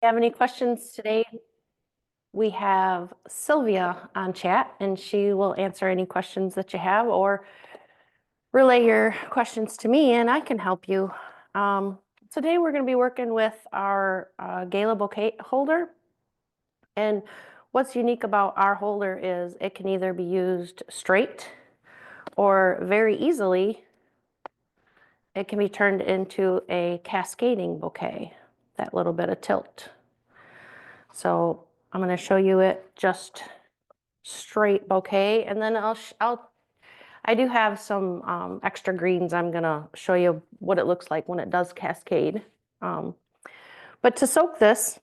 Have any questions today? We have Sylvia on chat, and she will answer any questions that you have or relay your questions to me, and I can help you. Today we're going to be working with our Gala bouquet holder. And what's unique about our holder is it can either be used straight or very easily it can be turned into a cascading bouquet, that little bit of tilt. So I'm going to show you it just straight bouquet, and then I do have some extra greens. I'm going to show you what it looks like when it does cascade. But to soak this,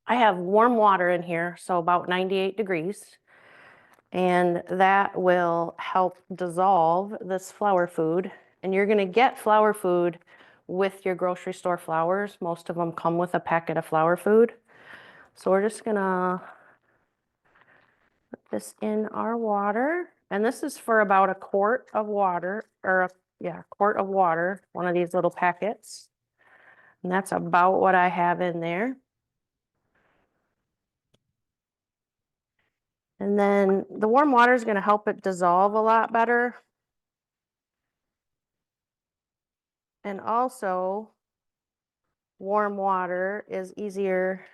I have warm water in here, so about 98 degrees, and that will help dissolve this flower food. And you're going to get flower food with your grocery store flowers. Most of them come with a packet of flower food. So we're just going to put this in our water. And this is for about a quart of water, or a quart of water, one of these little packets. And that's about what I have in there. And then the warm water is going to help it dissolve a lot better. And also, warm water is easier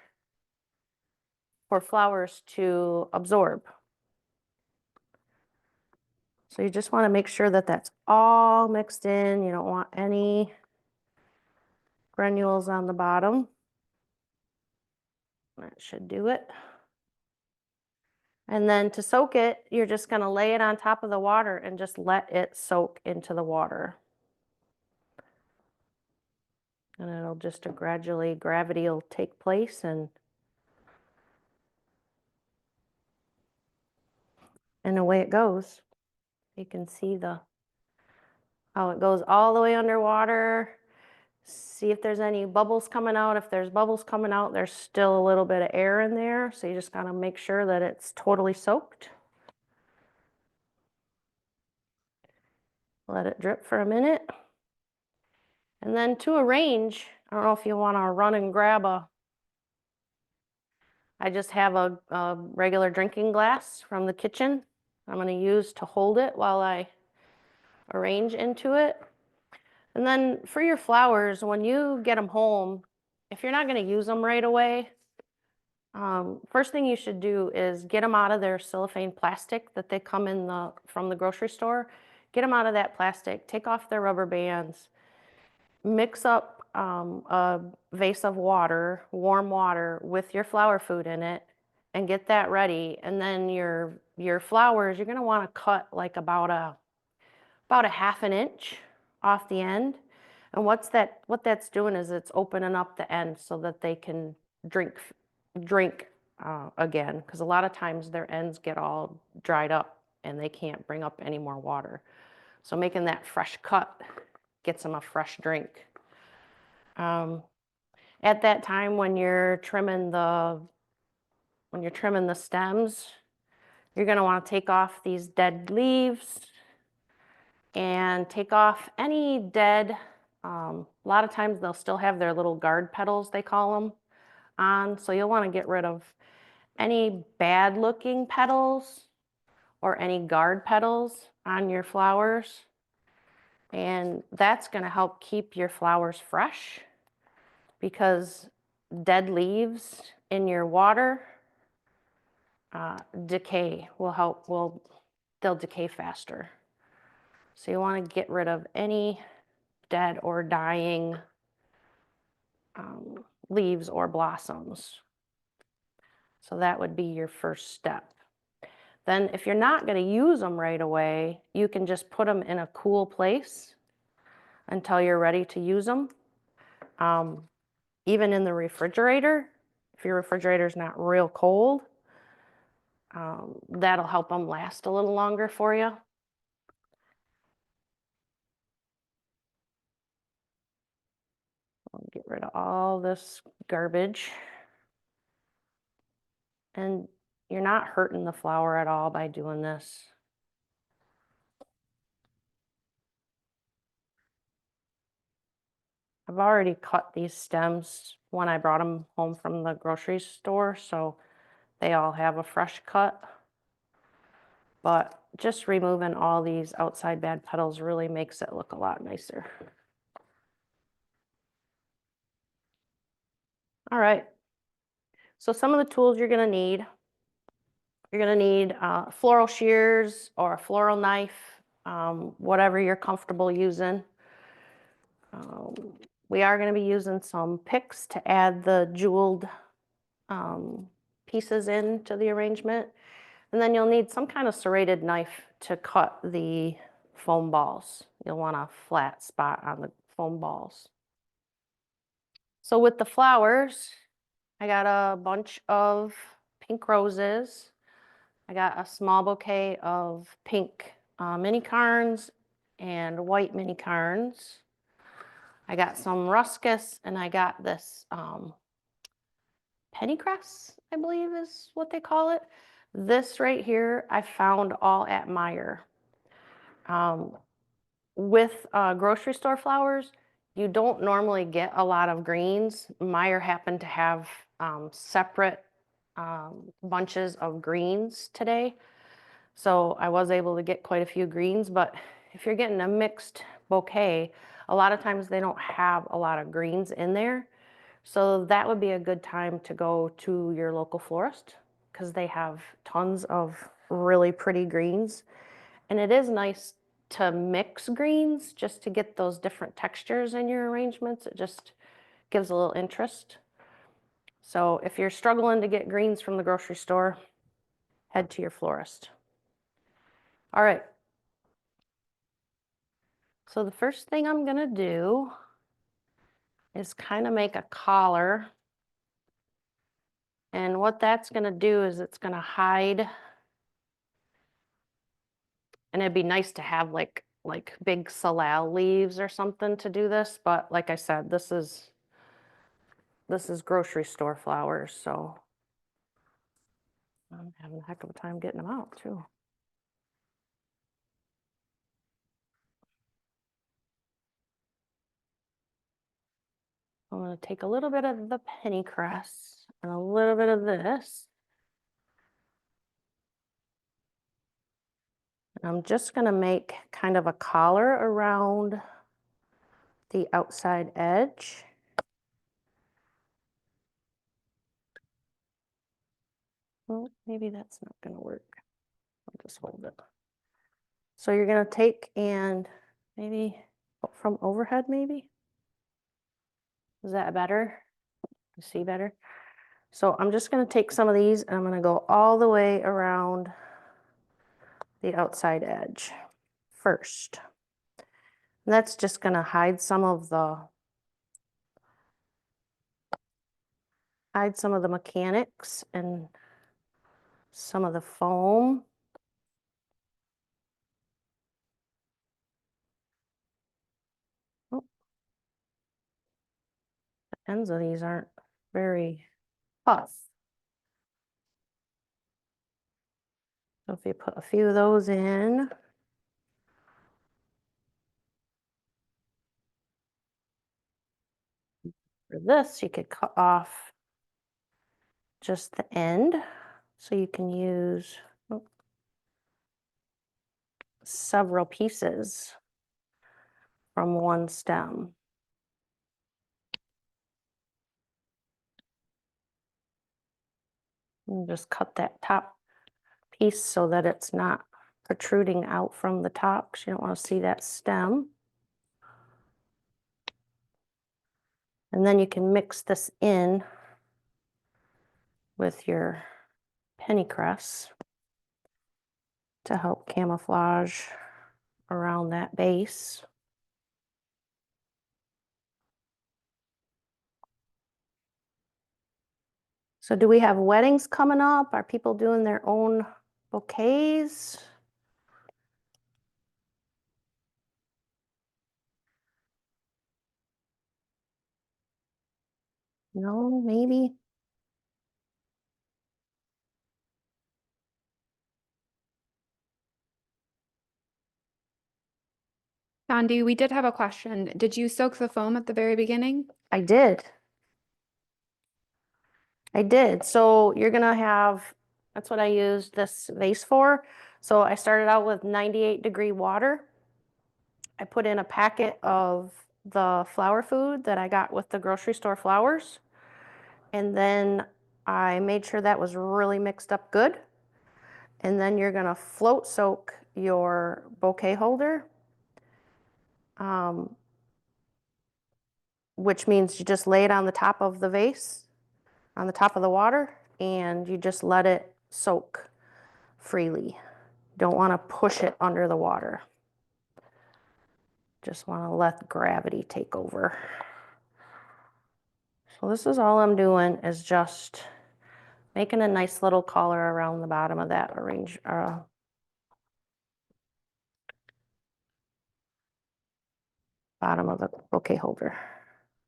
for flowers to absorb. So you just want to make sure that that's all mixed in. You don't want any granules on the bottom. That should do it. And then to soak it, you're just going to lay it on top of the water and just let it soak into the water. And it'll just gradually, gravity will take place, and away it goes. You can see how it goes all the way underwater. See if there's any bubbles coming out. If there's bubbles coming out, there's still a little bit of air in there. So you just gotta make sure that it's totally soaked. Let it drip for a minute. And then to arrange, I don't know if you wanna run and grab I just have a regular drinking glass from the kitchen I'm gonna use to hold it while I arrange into it. And then for your flowers, when you get them home, if you're not gonna use them right away, first thing you should do is get them out of their cellophane plastic that they come in from the grocery store. Get them out of that plastic, take off their rubber bands, mix up a vase of water, warm water, with your flower food in it, and get that ready. And then your flowers, you're gonna wanna cut like about a half an inch off the end. And what that's doing is it's opening up the end so that they can drink again, because a lot of times their ends get all dried up and they can't bring up any more water. So making that fresh cut gets them a fresh drink. At that time, when you're trimming the stems, you're going to want to take off these dead leaves and take off any dead. A lot of times they'll still have their little guard petals, they call them, on. So you'll want to get rid of any bad looking petals or any guard petals on your flowers. And that's going to help keep your flowers fresh, because dead leaves in your water decay they'll decay faster. So you want to get rid of any dead or dying leaves or blossoms. So that would be your first step. Then if you're not going to use them right away, you can just put them in a cool place until you're ready to use them. Even in the refrigerator, if your refrigerator is not real cold, that'll help them last a little longer for you. I'll get rid of all this garbage. And you're not hurting the flower at all by doing this. I've already cut these stems when I brought them home from the grocery store, so they all have a fresh cut. But just removing all these outside bad petals really makes it look a lot nicer. All right. So some of the tools you're going to need. You're going to need floral shears or a floral knife, whatever you're comfortable using. Um, we are going to be using some picks to add the jeweled pieces into the arrangement. And then you'll need some kind of serrated knife to cut the foam balls. You'll want a flat spot on the foam balls. So with the flowers, I got a bunch of pink roses. I got a small bouquet of pink mini carns and white mini carns. I got some ruscus, and I got this pennycress, I believe is what they call it. This right here, I found all at Meijer. With grocery store flowers, you don't normally get a lot of greens. Meijer happened to have separate bunches of greens today. So I was able to get quite a few greens, but if you're getting a mixed bouquet, a lot of times they don't have a lot of greens in there. So that would be a good time to go to your local florist because they have tons of really pretty greens. And it is nice to mix greens just to get those different textures in your arrangements. It just gives a little interest. So if you're struggling to get greens from the grocery store, head to your florist. All right. So the first thing I'm gonna do is kind of make a collar. And what that's gonna do is it's gonna hide, and it'd be nice to have like big salal leaves or something to do this, but like I said, this is grocery store flowers, so I'm having a heck of a time getting them out too. I'm going to take a little bit of the pennycress and a little bit of this. And I'm just going to make kind of a collar around the outside edge. Well, maybe that's not going to work. I'll just hold it. So you're going to take and maybe from overhead, maybe? Is that better? You see better? So I'm just going to take some of these and I'm going to go all the way around the outside edge first. And that's just going to hide some of the mechanics and some of the foam. Oh, the ends of these aren't very tough. So if you put a few of those in, for this, you could cut off just the end. So you can use several pieces from one stem. And just cut that top piece so that it's not protruding out from the top, because you don't want to see that stem. And then you can mix this in with your pennycress to help camouflage around that base. So do we have weddings coming up? Are people doing their own bouquets? No, maybe. Gandhi, we did have a question. Did you soak the foam at the very beginning? I did. I did. So you're gonna have, that's what I used this vase for. So I started out with 98-degree water. I put in a packet of the flower food that I got with the grocery store flowers. And then I made sure that was really mixed up good. And then you're gonna float soak your bouquet holder, um, which means you just lay it on the top of the vase, on the top of the water, and you just let it soak freely. Don't want to push it under the water. Just want to let gravity take over. So this is all I'm doing is just making a nice little collar around the bottom of that bottom of the bouquet holder.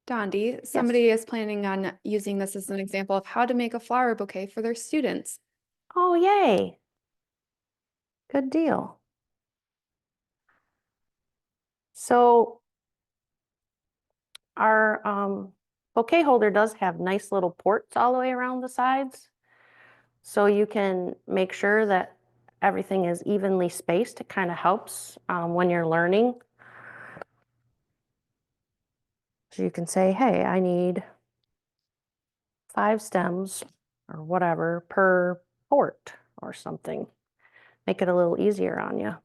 Gandhi, Yes. somebody is planning on using this as an example of how to make a flower bouquet for their students. Oh, yay. Good deal. So our bouquet holder does have nice little ports all the way around the sides. So you can make sure that everything is evenly spaced. It kind of helps when you're learning. So you can say, hey, I need 5 stems or whatever per port or something. Make it a little easier on you.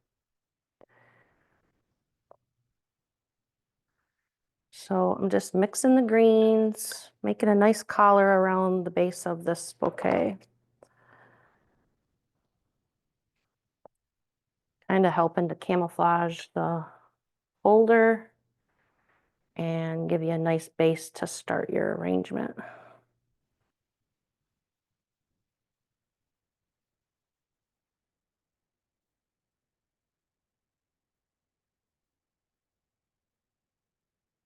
So I'm just mixing the greens, making a nice collar around the base of this bouquet. Kind of helping to camouflage the holder and give you a nice base to start your arrangement.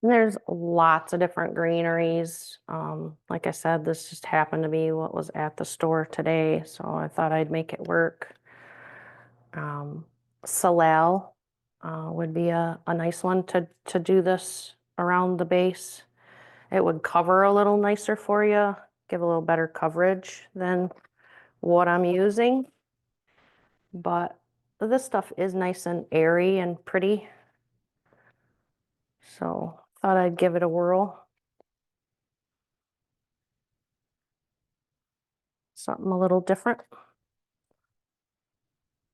And there's lots of different greeneries. Like I said, this just happened to be what was at the store today, so I thought I'd make it work. Salal would be a nice one to do this around the base. It would cover a little nicer for you, give a little better coverage than what I'm using. But this stuff is nice and airy and pretty. So thought I'd give it a whirl. Something a little different.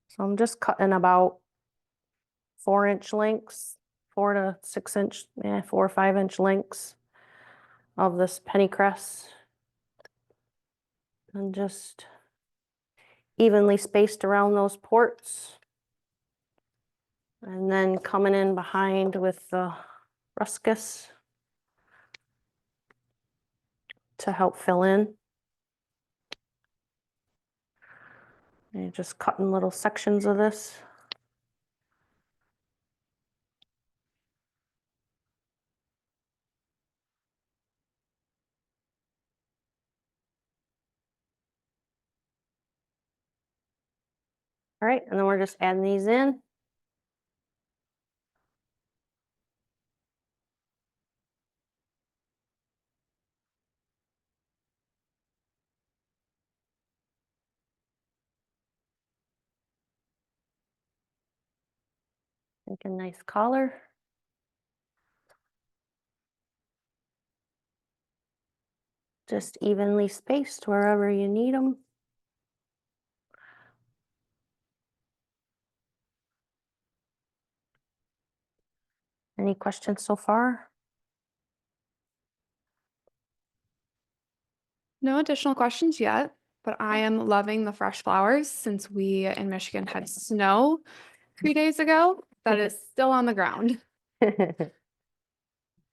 So I'm just cutting about 4-inch lengths, 4 to 6-inch, 4 or 5-inch lengths of this pennycress. And just evenly spaced around those ports. And then coming in behind with the ruscus to help fill in. And just cutting little sections of this. All right, and then we're just adding these in. Make a nice collar. Just evenly spaced wherever you need them. Any questions so far? No additional questions yet, but I am loving the fresh flowers since we in Michigan had snow 3 days ago. That is still on the ground.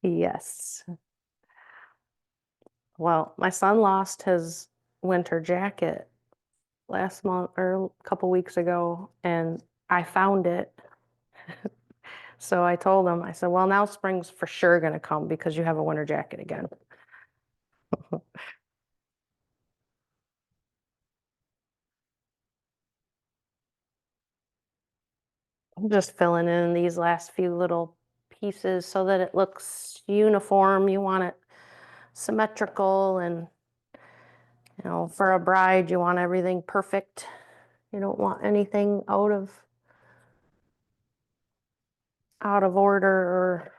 Yes. Well, my son lost his winter jacket last month or a couple weeks ago, and I found it. So I told him, I said, well, now spring's for sure going to come because you have a winter jacket again. I'm just filling in these last few little pieces so that it looks uniform. You want it symmetrical, and you know, for a bride, you want everything perfect. You don't want anything out of order or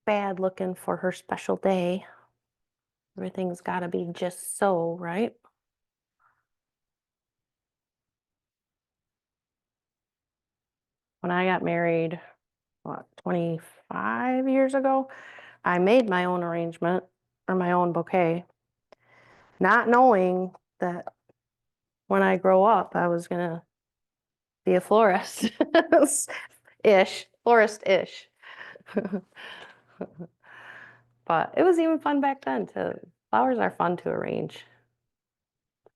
bad looking for her special day. Everything's got to be just so, right? When I got married, what, 25 years ago, I made my own arrangement or my own bouquet, not knowing that when I grow up, I was gonna be a florist ish, florist-ish. But it was even fun back then to, flowers are fun to arrange.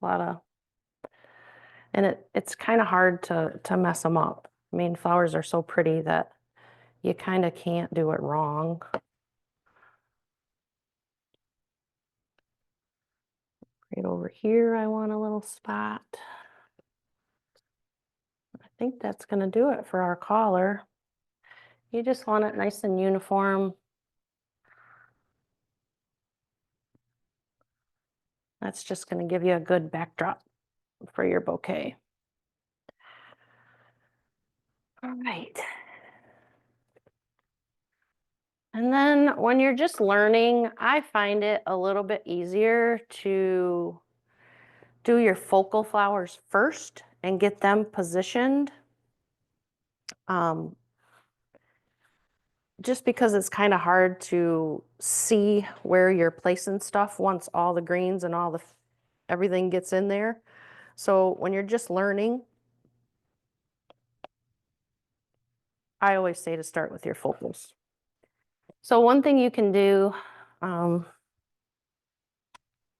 A lot of, and it's kind of hard to mess them up. I mean, flowers are so pretty that you kind of can't do it wrong. Right over here, I want a little spot. I think that's going to do it for our collar. You just want it nice and uniform. That's just going to give you a good backdrop for your bouquet. All right. And then when you're just learning, I find it a little bit easier to do your focal flowers first and get them positioned. Just because it's kind of hard to see where you're placing stuff once all the greens and all the everything gets in there. So when you're just learning, I always say to start with your focals. So one thing you can do,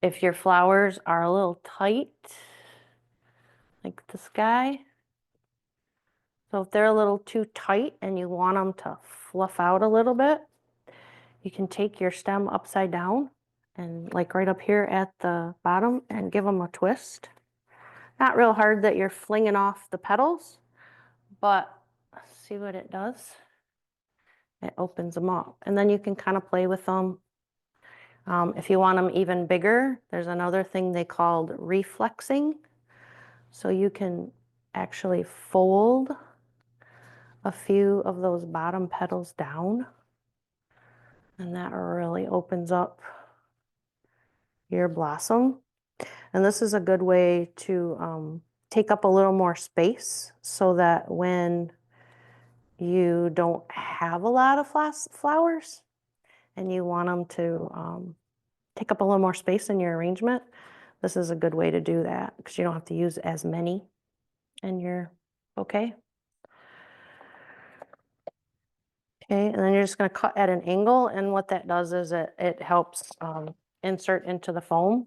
if your flowers are a little tight, like this guy, so if they're a little too tight and you want them to fluff out a little bit, you can take your stem upside down and like right up here at the bottom and give them a twist. Not real hard that you're flinging off the petals, but see what it does? It opens them up. And then you can kind of play with them. If you want them even bigger, there's another thing they called reflexing. So you can actually fold a few of those bottom petals down, and that really opens up your blossom. And this is a good way to take up a little more space so that when you don't have a lot of flowers and you want them to take up a little more space in your arrangement, this is a good way to do that because you don't have to use as many in your bouquet. Okay, and then you're just going to cut at an angle, and what that does is it helps insert into the foam.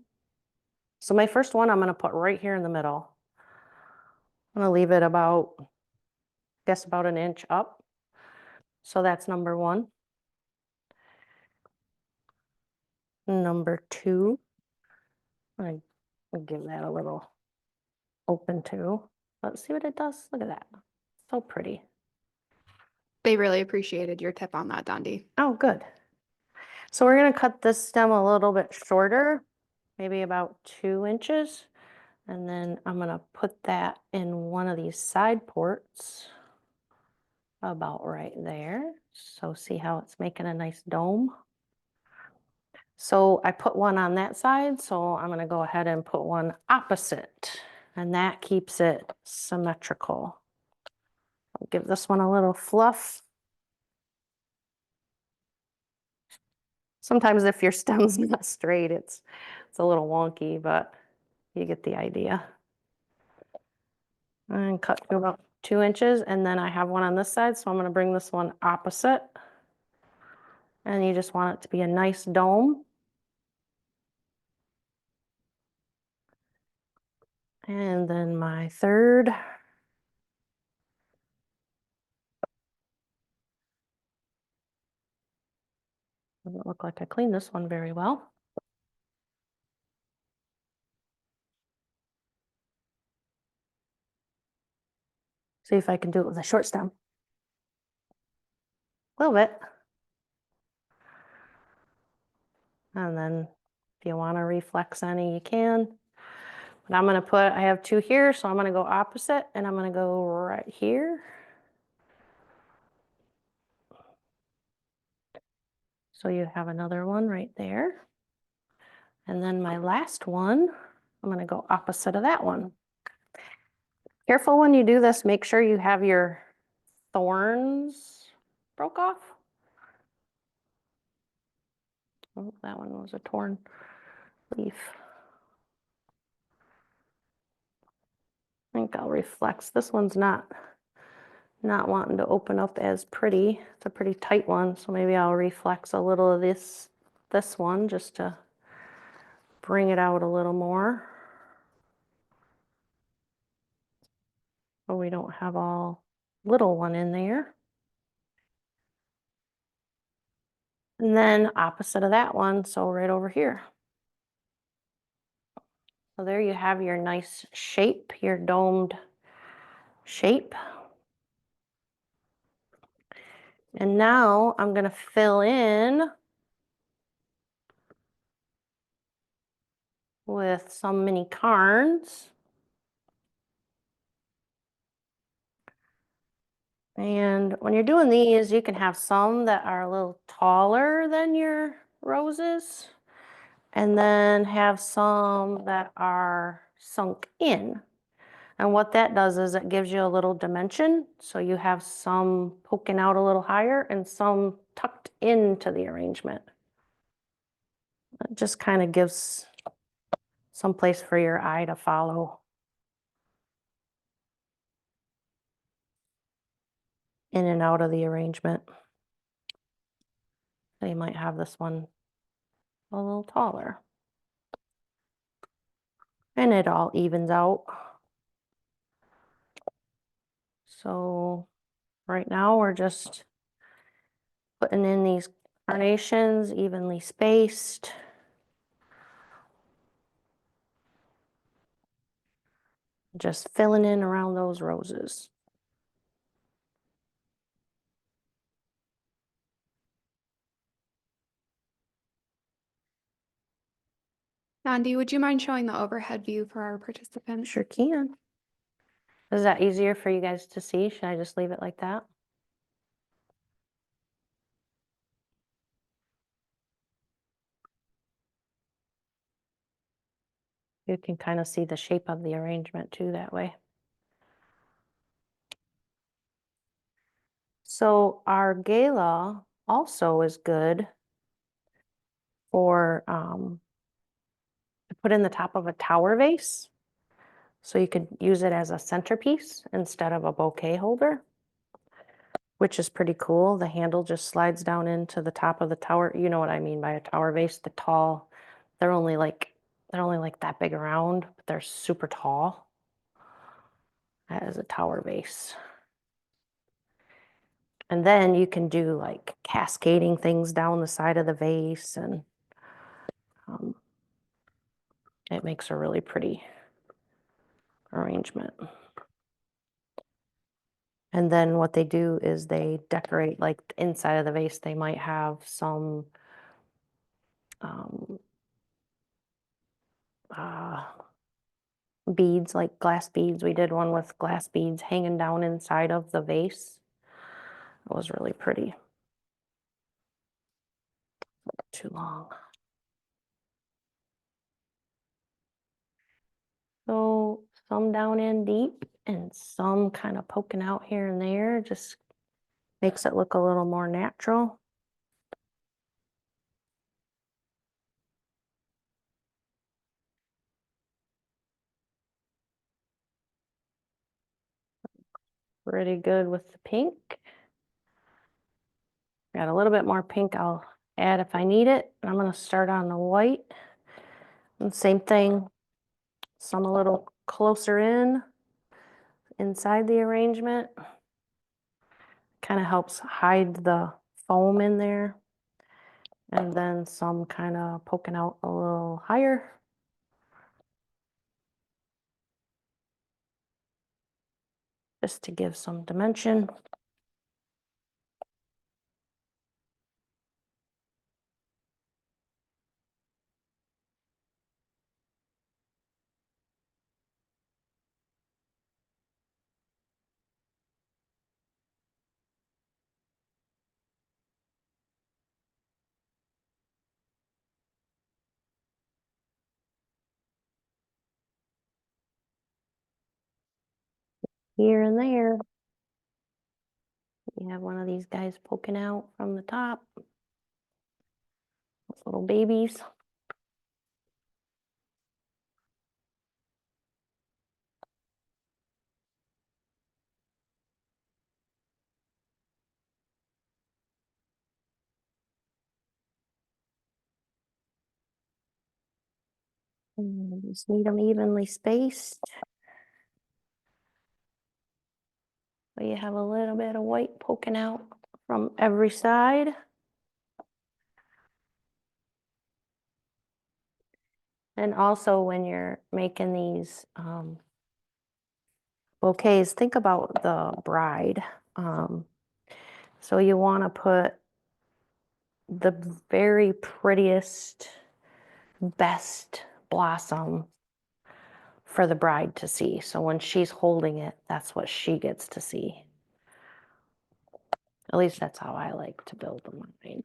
So my first one I'm going to put right here in the middle. I'm going to leave it about, I guess about an inch up. So that's number one. Number two, I give that a little open too. Let's see what it does. Look at that. So pretty. They really appreciated your tip on that, Dondi. Oh, good. So we're going to cut this stem a little bit shorter, maybe about 2 inches. And then I'm going to put that in one of these side ports about right there. So see how it's making a nice dome? So I put one on that side, so I'm going to go ahead and put one opposite, and that keeps it symmetrical. I'll give this one a little fluff. Sometimes if your stem's not straight, it's a little wonky, but you get the idea. And cut to about 2 inches, and then I have one on this side, so I'm going to bring this one opposite. And you just want it to be a nice dome. And then my third. Doesn't look like I cleaned this one very well. See if I can do it with a short stem. A little bit. And then if you want to reflex any, you can. But I'm going to put, I have two here, so I'm going to go opposite, and I'm going to go right here. So you have another one right there. And then my last one, I'm going to go opposite of that one. Careful when you do this, make sure you have your thorns broke off. Oh, that one was a torn leaf. I think I'll reflex. This one's not wanting to open up as pretty. It's a pretty tight one, so maybe I'll reflex a little of this one just to bring it out a little more. So we don't have all little one in there. And then opposite of that one, so right over here. So there you have your nice shape, your domed shape. And now I'm going to fill in with some mini carns. And when you're doing these, you can have some that are a little taller than your roses, and then have some that are sunk in. And what that does is it gives you a little dimension. So you have some poking out a little higher and some tucked into the arrangement. It just kind of gives some place for your eye to follow in and out of the arrangement. So you might have this one a little taller. And it all evens out. So right now we're just putting in these carnations evenly spaced. Just filling in around those roses. Nandi, would you mind showing the overhead view for our participants? Sure can. Is that easier for you guys to see? Should I just leave it like that? You can kind of see the shape of the arrangement too that way. So our Gala also is good for to put in the top of a tower vase. So you could use it as a centerpiece instead of a bouquet holder, which is pretty cool. The handle just slides down into the top of the tower. You know what I mean by a tower vase, the tall. They're only like that big around, but they're super tall. That is a tower vase. And then you can do like cascading things down the side of the vase, and it makes a really pretty arrangement. And then what they do is they decorate like the inside of the vase. They might have some beads, like glass beads. We did one with glass beads hanging down inside of the vase. It was really pretty. Too long. So some down in deep and some kind of poking out here and there. Just makes it look a little more natural. Pretty good with the pink. Got a little bit more pink I'll add if I need it. I'm going to start on the white. And same thing, some a little closer in inside the arrangement. Kind of helps hide the foam in there. And then some kind of poking out a little higher. just to give some dimension. Here and there. You have one of these guys poking out from the top. Those little babies. And just need them evenly spaced. So you have a little bit of white poking out from every side. And also when you're making these bouquets, think about the bride. So you want to put the very prettiest, best blossom for the bride to see. So when she's holding it, that's what she gets to see. At least that's how I like to build mine.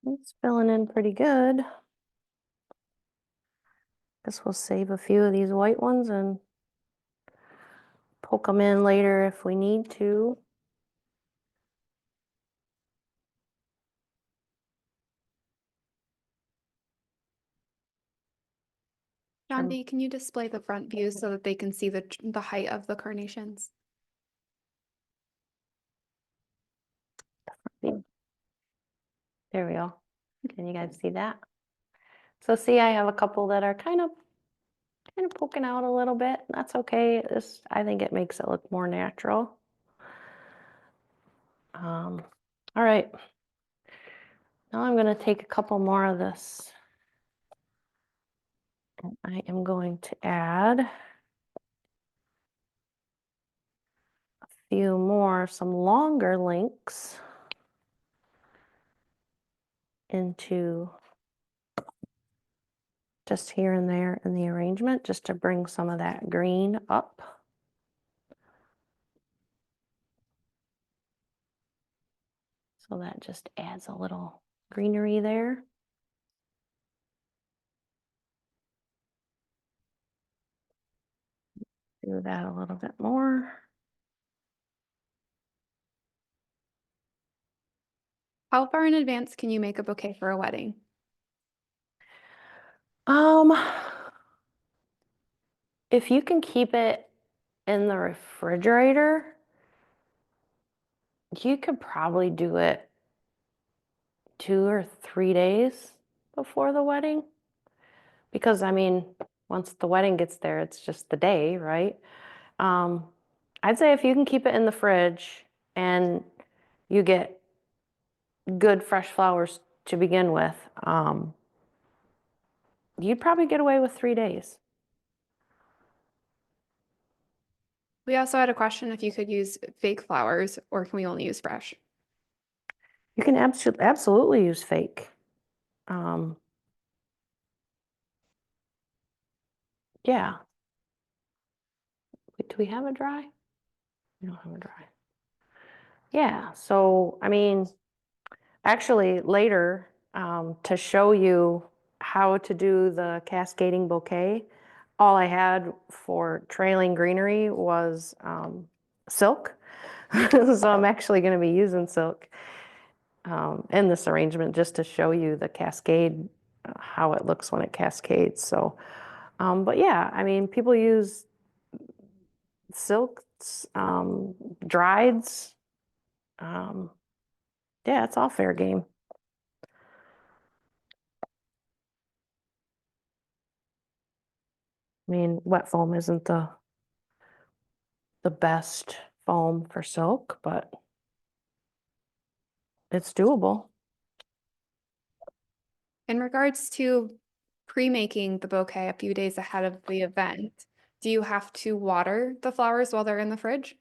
It's filling in pretty good. Guess we'll save a few of these white ones and poke them in later if we need to. John B, can you display the front view so that they can see the height of the carnations? There we go. Can you guys see that? So see, I have a couple that are kind of poking out a little bit. That's okay. I think it makes it look more natural. All right. Now I'm going to take a couple more of this. And I am going to add a few more, some longer links into just here and there in the arrangement, just to bring some of that green up. So that just adds a little greenery there. Do that a little bit more. How far in advance can you make a bouquet for a wedding? If you can keep it in the refrigerator, you could probably do it 2 or 3 days before the wedding. Because I mean, once the wedding gets there, it's just the day, right? I'd say if you can keep it in the fridge and you get good fresh flowers to begin with, you'd probably get away with 3 days. We also had a question if you could use fake flowers or can we only use fresh? You can absolutely use fake. Yeah. Wait, do we have a dry? We don't have a dry. Yeah, so I mean, actually later, to show you how to do the cascading bouquet, all I had for trailing greenery was silk. So I'm actually going to be using silk in this arrangement just to show you the cascade, how it looks when it cascades. So, but yeah, I mean, people use silks, drieds. Yeah, it's all fair game. I mean, wet foam isn't the best foam for silk, but it's doable. In regards to pre-making the bouquet a few days ahead of the event, do you have to water the flowers while they're in the fridge?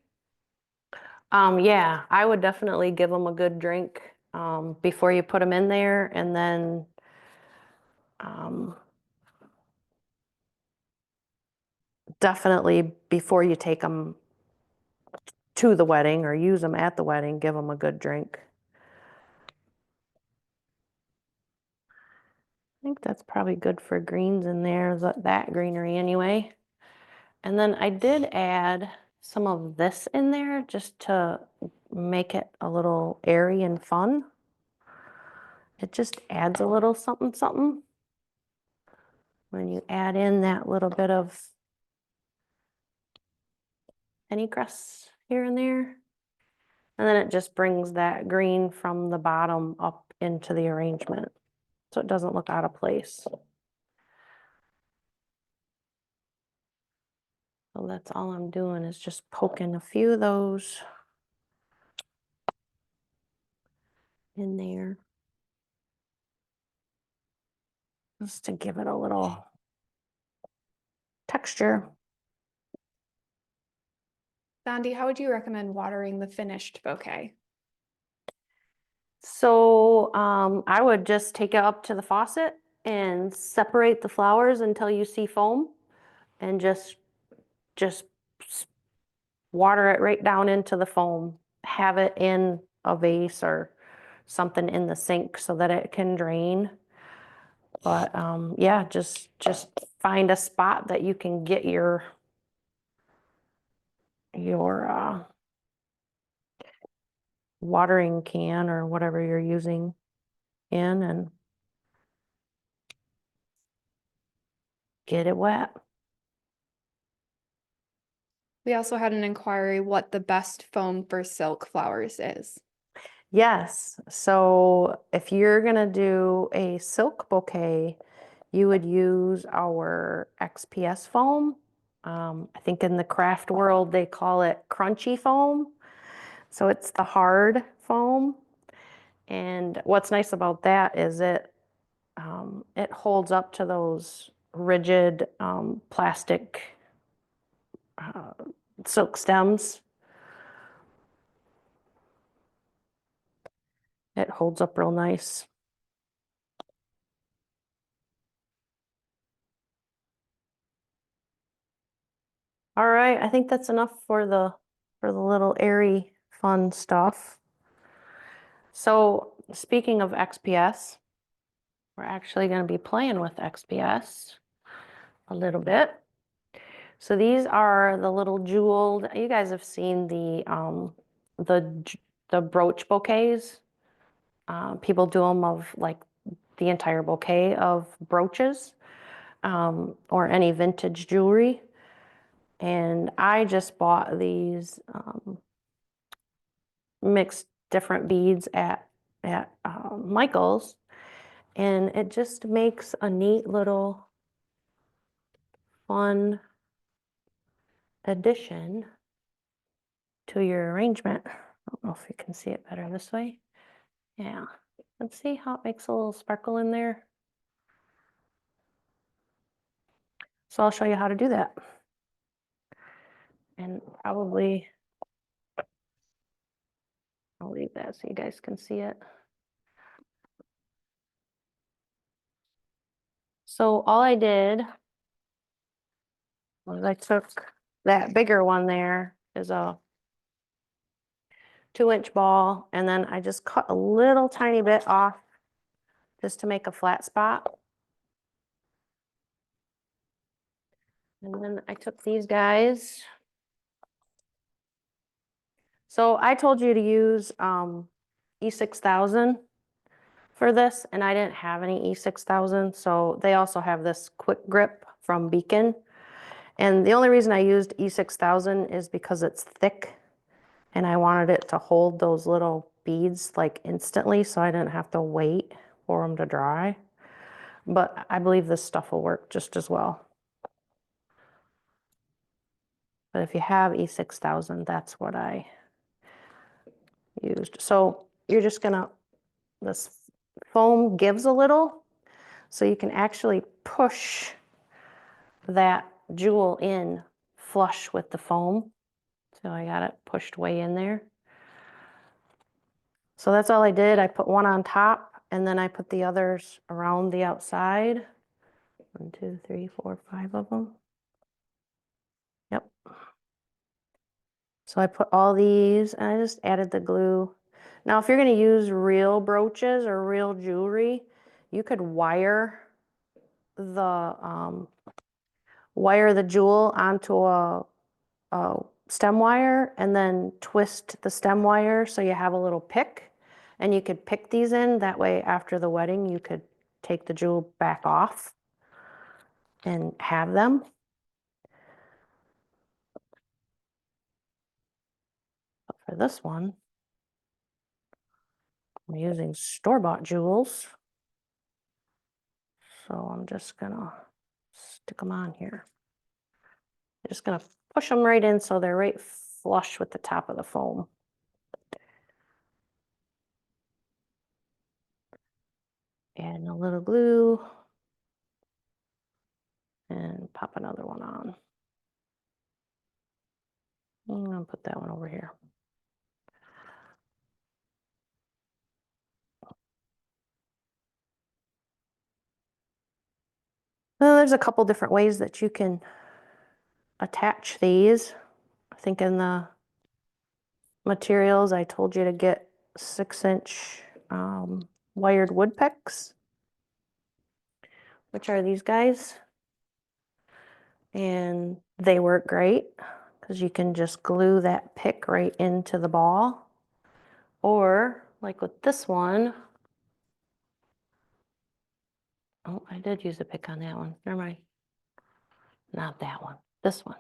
Yeah, I would definitely give them a good drink before you put them in there, and then um, definitely before you take them to the wedding or use them at the wedding, give them a good drink. I think that's probably good for greens in there, that greenery anyway. And then I did add some of this in there just to make it a little airy and fun. It just adds a little something, something. When you add in that little bit of pennycress here and there. And then it just brings that green from the bottom up into the arrangement, so it doesn't look out of place. So that's all I'm doing, is just poking a few of those in there, just to give it a little texture. Sandy, how would you recommend watering the finished bouquet? So I would just take it up to the faucet and separate the flowers until you see foam, and just water it right down into the foam. Have it in a vase or something in the sink so that it can drain. But yeah, just find a spot that you can get your watering can or whatever you're using in, and get it wet. We also had an inquiry what the best foam for silk flowers is. Yes, so if you're gonna do a silk bouquet, you would use our XPS foam. I think in the craft world they call it crunchy foam. So it's the hard foam. And what's nice about that is it holds up to those rigid plastic uh, silk stems. It holds up real nice. All right, I think that's enough for the little airy fun stuff. So speaking of XPS, we're actually going to be playing with XPS a little bit. So these are the little jeweled, you guys have seen the brooch bouquets. People do them of like the entire bouquet of brooches, or any vintage jewelry. And I just bought these mixed different beads at Michael's, and it just makes a neat little fun addition to your arrangement. I don't know if you can see it better this way. Yeah, let's see how it makes a little sparkle in there. So I'll show you how to do that. And probably I'll leave that so you guys can see it. So all I did was I took that bigger one there, is a 2-inch ball, and then I just cut a little tiny bit off just to make a flat spot. And then I took these guys. So I told you to use E6000 for this, and I didn't have any E6000, so they also have this quick grip from Beacon. And the only reason I used E6000 is because it's thick, and I wanted it to hold those little beads like instantly, so I didn't have to wait for them to dry. But I believe this stuff will work just as well. But if you have E6000, that's what I used. So you're just gonna, this foam gives a little, So you can actually push that jewel in flush with the foam. So I got it pushed way in there. So that's all I did. I put one on top and then I put the others around the outside. 1, 2, 3, 4, 5 of them. Yep. So I put all these and I just added the glue. Now, if you're going to use real brooches or real jewelry, you could wire the jewel onto a stem wire and then twist the stem wire so you have a little pick, and you could pick these in. That way, after the wedding, you could take the jewel back off and have them. But for this one, I'm using store-bought jewels. So I'm just gonna stick them on here. I'm just gonna push them right in so they're right flush with the top of the foam. Add a little glue and pop another one on. I'm gonna put that one over here. Well, there's a couple different ways that you can attach these. I think in the materials I told you to get 6-inch wired wood picks, which are these guys. And they work great because you can just glue that pick right into the ball. Or like with this one, oh, I did use a pick on that one. Never mind. Not that one, this one.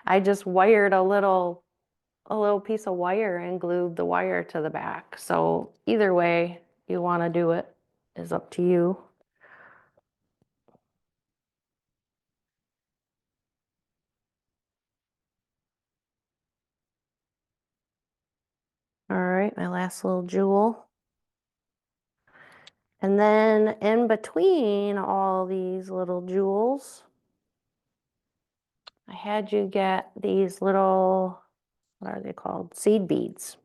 I just wired a little piece of wire and glued the wire to the back. So either way you want to do it is up to you. All right, my last little jewel. And then in between all these little jewels, I had you get these little, what are they called? Seed beads.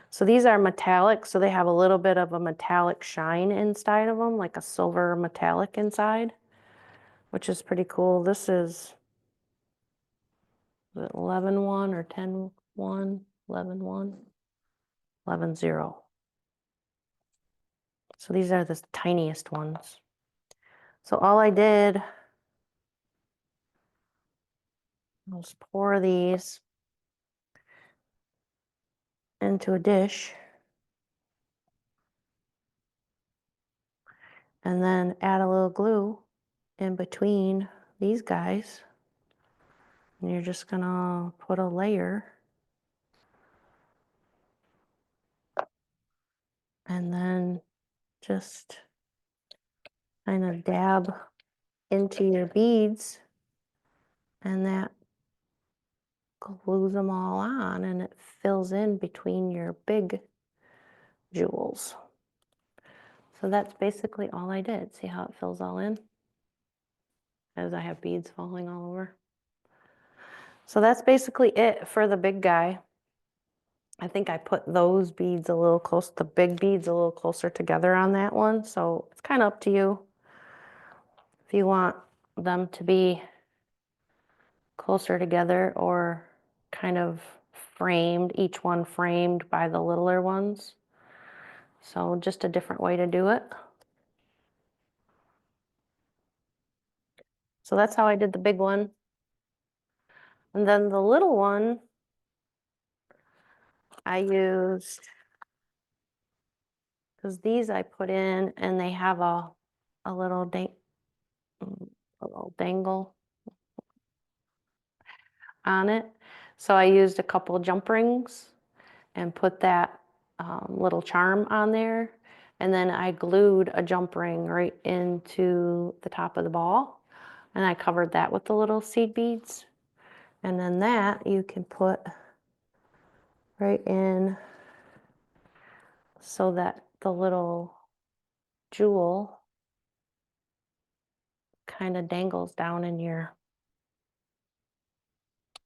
So these are metallic, so they have a little bit of a metallic shine inside of them, like a silver metallic inside, which is pretty cool. This is it 11-1 or 10-1? 11-1? 11-0. So these are the tiniest ones. So all I did was pour these into a dish and then add a little glue in between these guys. And you're just gonna put a layer and then just kind of dab into your beads, and that glues them all on and it fills in between your big jewels. So that's basically all I did. See how it fills all in? As I have beads falling all over. So that's basically it for the big guy. I think I put those beads a little close, the big beads a little closer together on that one. So it's kind of up to you if you want them to be closer together or kind of framed, each one framed by the littler ones. So just a different way to do it. So that's how I did the big one. And then the little one, I used, because these I put in and they have a little dangle on it. So I used a couple jump rings and put that little charm on there. And then I glued a jump ring right into the top of the ball. And I covered that with the little seed beads. And then that you can put right in so that the little jewel kind of dangles down in your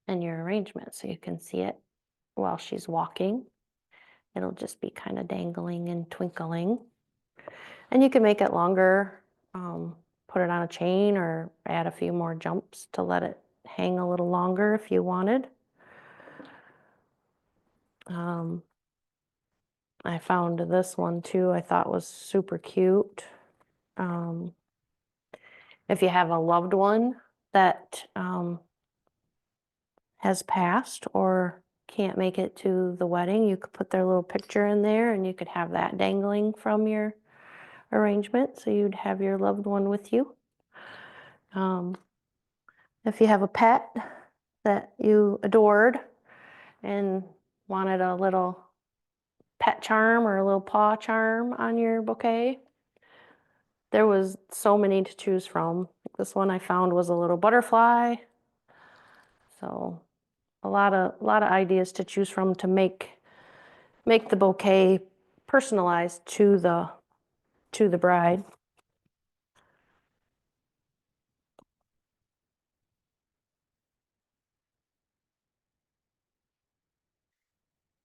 arrangement, so you can see it while she's walking. It'll just be kind of dangling and twinkling. And you can make it longer, put it on a chain or add a few more jumps to let it hang a little longer if you wanted. I found this one too, I thought was super cute. If you have a loved one that has passed or can't make it to the wedding, you could put their little picture in there and you could have that dangling from your arrangement, so you'd have your loved one with you. If you have a pet that you adored and wanted a little pet charm or a little paw charm on your bouquet, there was so many to choose from. This one I found was a little butterfly. So a lot of ideas to choose from to make the bouquet personalized to the bride.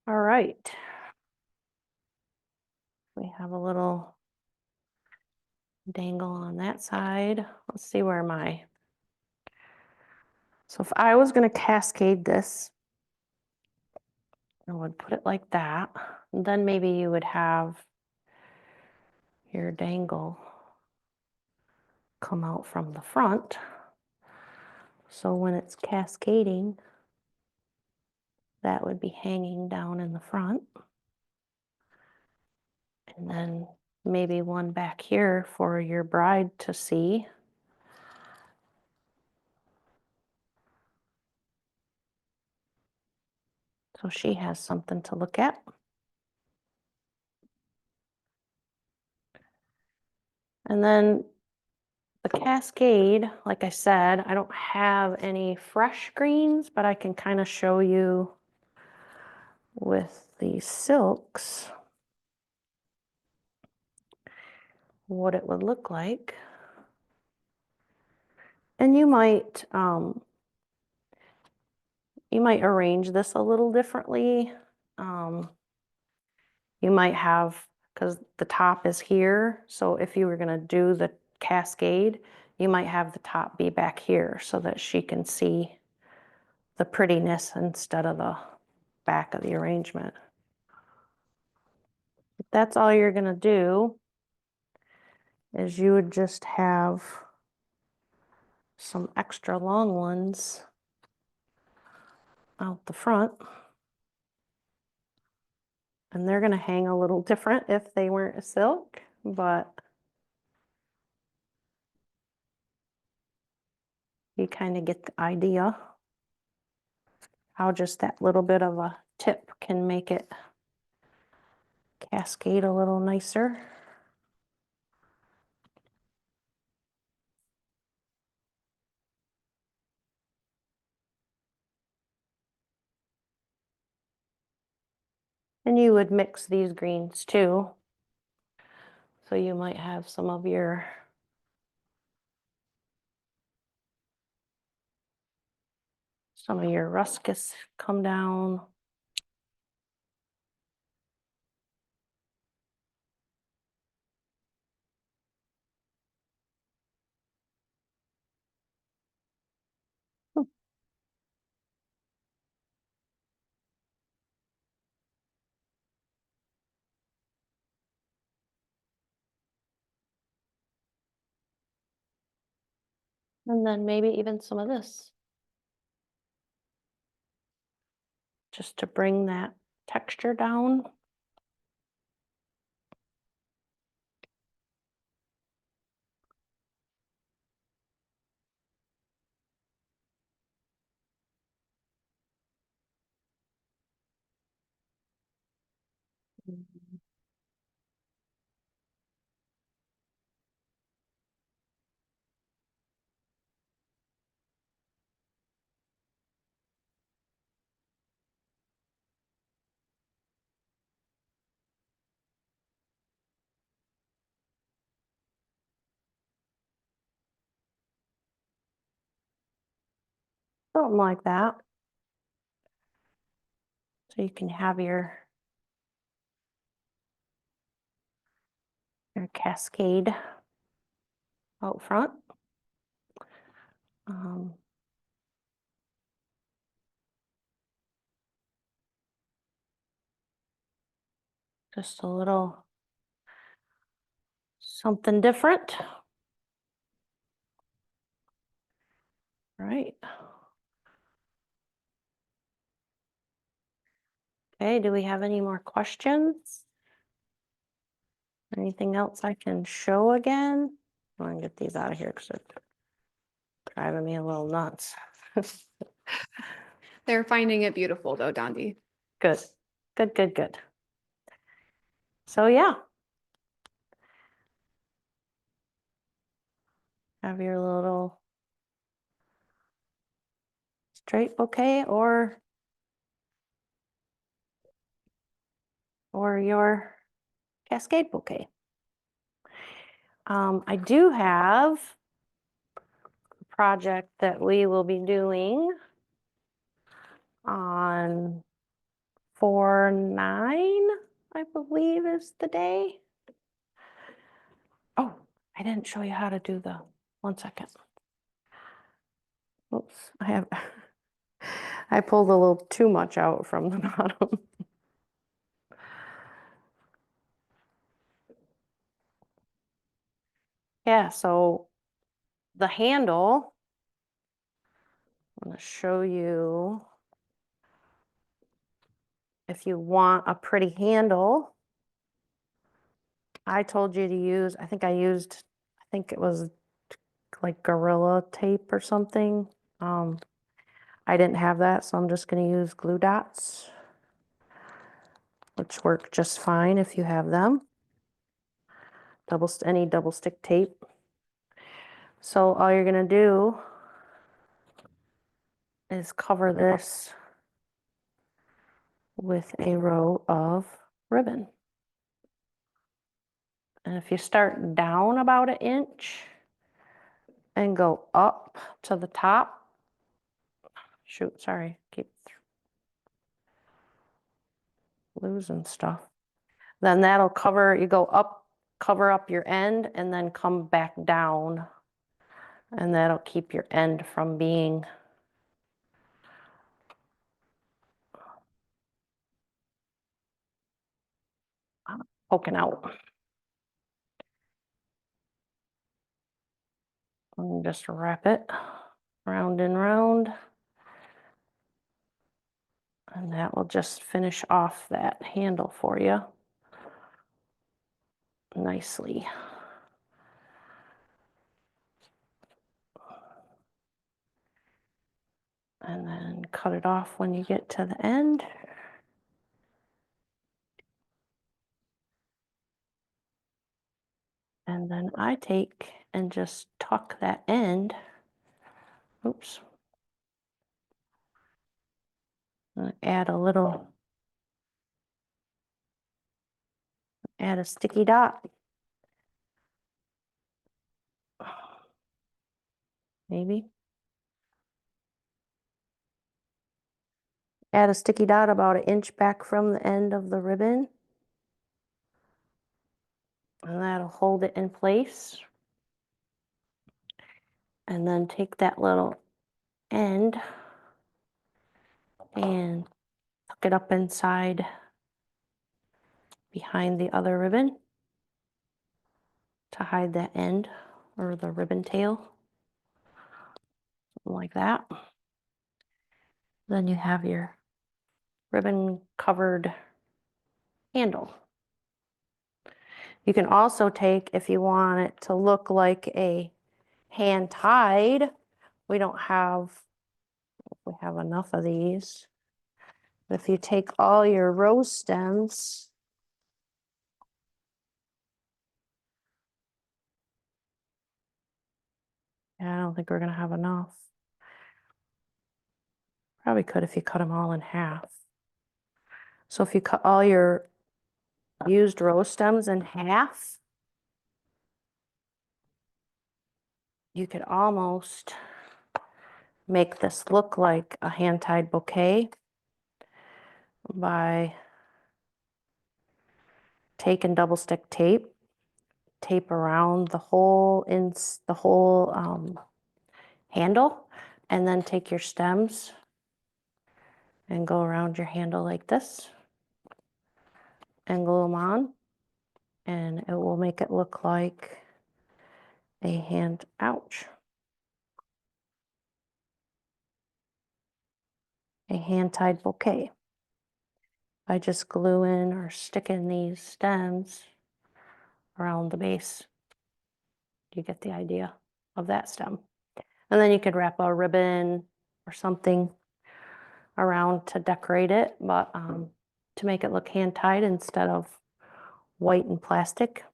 All right. We have a little dangle on that side. Let's see where so if I was going to cascade this, I would put it like that. And then maybe you would have your dangle come out from the front. So when it's cascading, that would be hanging down in the front. And then maybe one back here for your bride to see. So she has something to look at. And then the cascade, like I said, I don't have any fresh greens, but I can kind of show you with the silks what it would look like. And you might arrange this a little differently. You might have, because the top is here, so if you were going to do the cascade, you might have the top be back here so that she can see the prettiness instead of the back of the arrangement. If that's all you're going to do, is you would just have some extra long ones out the front. And they're going to hang a little different if they weren't a silk, but you kind of get the idea how just that little bit of a tip can make it cascade a little nicer. And you would mix these greens too. So you might have some of your ruscus come down. And then maybe even some of this, just to bring that texture down. something like that. So you can have your cascade out front. Just a little something different. Right. Okay, do we have any more questions? Anything else I can show again? I'm gonna get these out of here because they're driving me a little nuts. They're finding it beautiful though, Dondi. Good, good, good, good. So yeah. Have your little straight bouquet or your cascade bouquet. I do have a project that we will be doing on 4/9, I believe is the day. Oh, I didn't show you how to do the, 1 second. Oops, I pulled a little too much out from the bottom. Yeah, so the handle, I'm going to show you if you want a pretty handle. I told you to use, I think it was like Gorilla Tape or something. I didn't have that, so I'm just going to use glue dots, which work just fine if you have them. Any double stick tape. So all you're going to do is cover this with a row of ribbon. And if you start down about 1 inch and go up to the top, shoot, sorry, keep losing stuff. Then that'll cover, you go up, cover up your end and then come back down. And that'll keep your end from being poking out. And just wrap it round and round. And that will just finish off that handle for you nicely. And then cut it off when you get to the end. And then I take and just tuck that end. Oops. Add a sticky dot. Maybe. Add a sticky dot about 1 inch back from the end of the ribbon. And that'll hold it in place. And then take that little end and tuck it up inside behind the other ribbon to hide that end or the ribbon tail. Something like that. Then you have your ribbon covered handle. You can also take, if you want it to look like a hand tied, we have enough of these. But if you take all your rose stems, yeah, I don't think we're gonna have enough. Probably could if you cut them all in half. So if you cut all your used rose stems in half, you could almost make this look like a hand-tied bouquet by taking double stick tape, tape around the whole handle, and then take your stems and go around your handle like this and glue them on, and it will make it look like a a hand-tied bouquet by just gluing or sticking these stems around the base. You get the idea of that stem. And then you could wrap a ribbon or something around to decorate it, but to make it look hand-tied instead of white and plastic.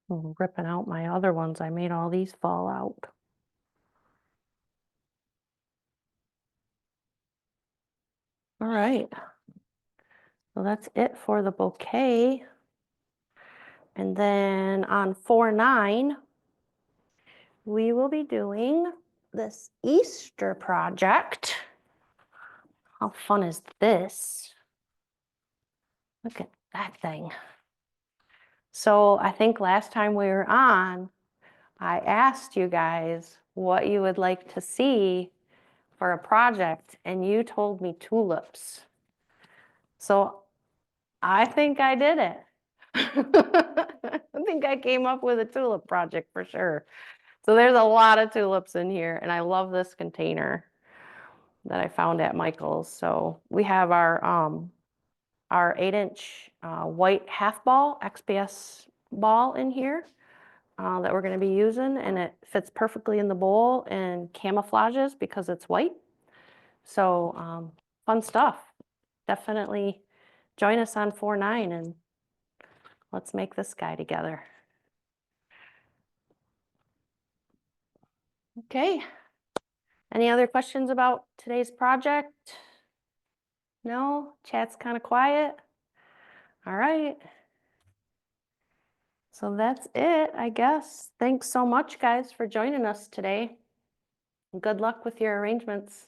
I'm ripping out my other ones. I made all these fall out. All right. So that's it for the bouquet. And then on 4/9, we will be doing this Easter project. How fun is this? Look at that thing. So I think last time we were on, I asked you guys what you would like to see for a project, and you told me tulips. So I think I did it. I think I came up with a tulip project for sure. So there's a lot of tulips in here, and I love this container that I found at Michael's. So we have our 8-inch white half ball XPS ball in here that we're going to be using, and it fits perfectly in the bowl and camouflages because it's white. So fun stuff. Definitely join us on 4/9 and let's make this guy together. Okay. Any other questions about today's project? No? Chat's kind of quiet? All right. So that's it, I guess. Thanks so much, guys, for joining us today. Good luck with your arrangements.